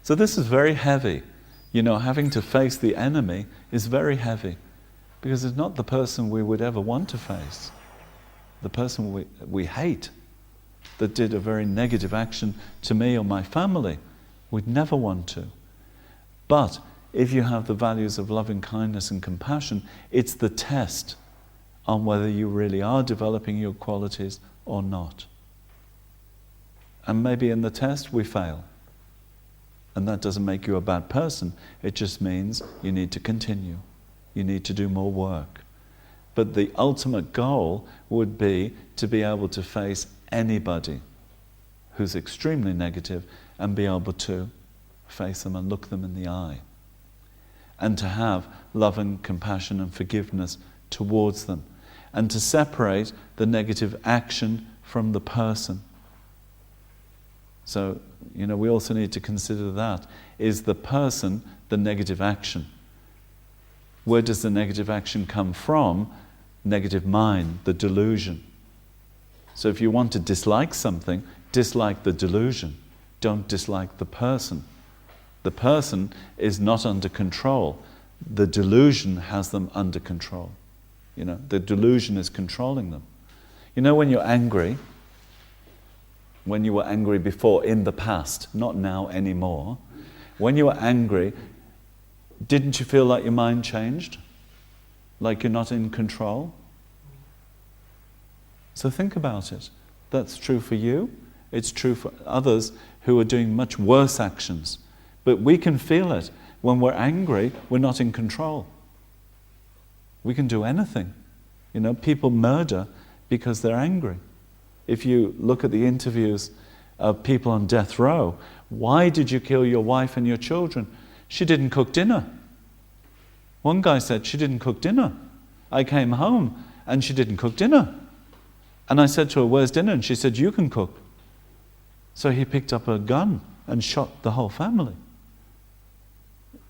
So this is very heavy. You know, having to face the enemy is very heavy, because it's not the person we would ever want to face. The person we hate, that did a very negative action to me or my family, we'd never want to. But if you have the values of loving kindness and compassion, it's the test on whether you really are developing your qualities or not. And maybe in the test we fail. And that doesn't make you a bad person. It just means you need to continue. You need to do more work. But the ultimate goal would be to be able to face anybody who's extremely negative and be able to face them and look them in the eye. And to have love and compassion and forgiveness towards them. And to separate the negative action from the person. So, you know, we also need to consider that. Is the person the negative action? Where does the negative action come from? Negative mind, the delusion. So if you want to dislike something, dislike the delusion. Don't dislike the person. The person is not under control. The delusion has them under control. You know, the delusion is controlling them. You know, when you're angry, when you were angry before in the past, not now anymore, when you were angry, didn't you feel like your mind changed? Like you're not in control? So think about it. That's true for you. It's true for others who are doing much worse actions. But we can feel it. When we're angry, we're not in control. We can do anything. You know, people murder because they're angry. If you look at the interviews of people on death row, why did you kill your wife and your children? She didn't cook dinner. One guy said, she didn't cook dinner. I came home and she didn't cook dinner. And I said to her, where's dinner? And she said, you can cook. So he picked up a gun and shot the whole family.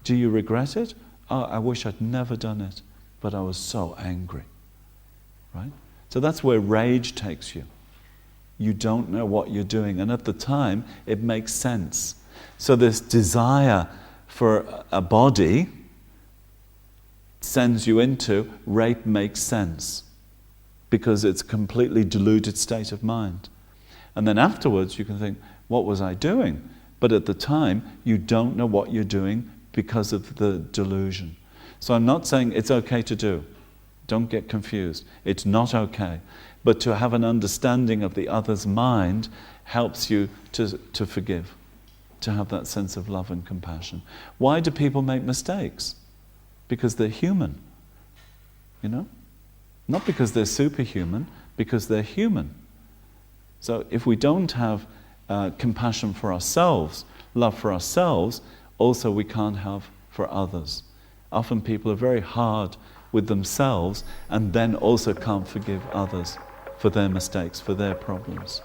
Do you regret it? Oh, I wish I'd never done it, but I was so angry. Right? So that's where rage takes you. You don't know what you're doing, and at the time, it makes sense. So this desire for a body sends you into rape makes sense, because it's a completely deluded state of mind. And then afterwards, you can think, what was I doing? But at the time, you don't know what you're doing because of the delusion. So I'm not saying it's okay to do. Don't get confused. It's not okay. But to have an understanding of the other's mind helps you to forgive, to have that sense of love and compassion. Why do people make mistakes? Because they're human, you know? Not because they're superhuman, because they're human. So if we don't have compassion for ourselves, love for ourselves, also we can't have for others. Often people are very hard with themselves and then also can't forgive others for their mistakes, for their problems.